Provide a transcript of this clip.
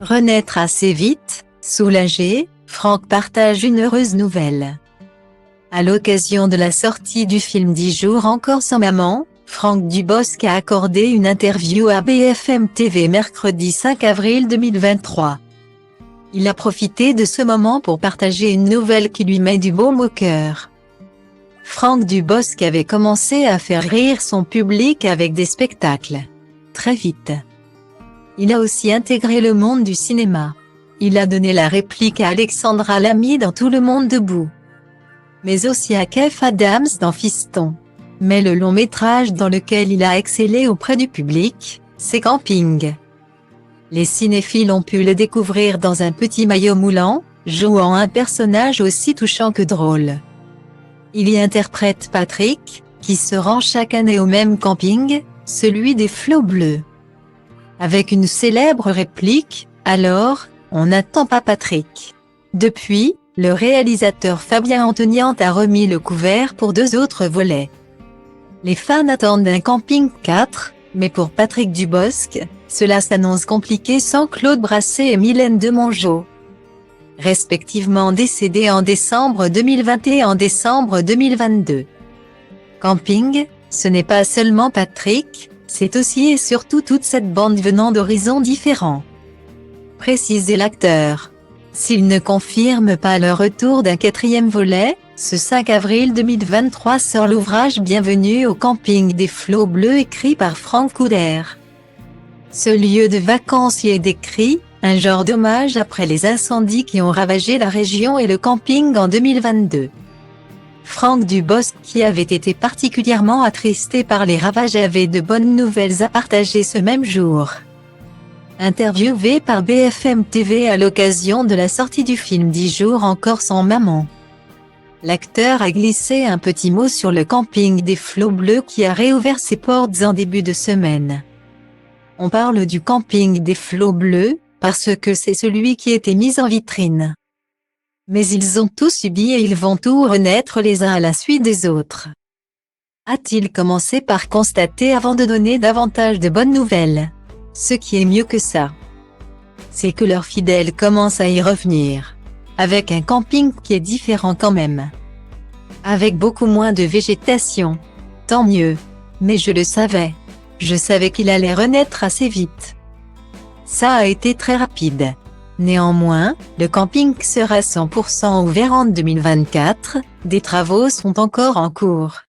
Renaître assez vite, soulagé, Franck partage une heureuse nouvelle. À l'occasion de la sortie du film 10 jours encore sans maman, Franck Dubosc a accordé une interview à BFM TV mercredi 5 avril 2023. Il a profité de ce moment pour partager une nouvelle qui lui met du baume au cœur. Franck Dubosc avait commencé à faire rire son public avec des spectacles. Très vite. Il a aussi intégré le monde du cinéma. Il a donné la réplique à Alexandra Lamy dans Tout le monde debout. Mais aussi à Kev Adams dans Fiston. Mais le long métrage dans lequel il a excellé auprès du public, c'est Camping. Les cinéphiles ont pu le découvrir dans un petit maillot moulant, jouant un personnage aussi touchant que drôle. Il y interprète Patrick, qui se rend chaque année au même camping, celui des Flots Bleus. Avec une célèbre réplique, « Alors, on n'attend pas Patrick ». Depuis, le réalisateur Fabien Antonian a remis le couvert pour 2 autres volets. Les fans attendent un Camping 4, mais pour Patrick Dubosc, cela s'annonce compliqué sans Claude Brassé et Mylène Demongeot. Respectivement décédés en décembre 2020 et en décembre 2022. Camping, ce n'est pas seulement Patrick, c'est aussi et surtout toute cette bande venant d'horizons différents. Précisait l'acteur. S'il ne confirme pas le retour d'un 4e volet, ce 5 avril 2023 sort l'ouvrage Bienvenue au camping des Flots Bleus écrit par Franck Couder. Ce lieu de vacances y est décrit, un genre d'hommage après les incendies qui ont ravagé la région et le camping en 2022. Franck Dubosc, qui avait été particulièrement attristé par les ravages, avait de bonnes nouvelles à partager ce même jour. Interviewé par BFM TV à l'occasion de la sortie du film 10 jours encore sans maman, l'acteur a glissé un petit mot sur le camping des Flots Bleus qui a réouvert ses portes en début de semaine. On parle du camping des Flots Bleus, parce que c'est celui qui était mis en vitrine. Mais ils ont tout subi et ils vont tout renaître les uns à la suite des autres. A-t-il commencé par constater avant de donner davantage de bonnes nouvelles. Ce qui est mieux que ça, c'est que leurs fidèles commencent à y revenir. Avec un camping qui est différent quand même. Avec beaucoup moins de végétation. Tant mieux. Mais je le savais. Je savais qu'il allait renaître assez vite. Ça a été très rapide. Néanmoins, le camping sera 100% ouvert en 2024, des travaux sont encore en cours.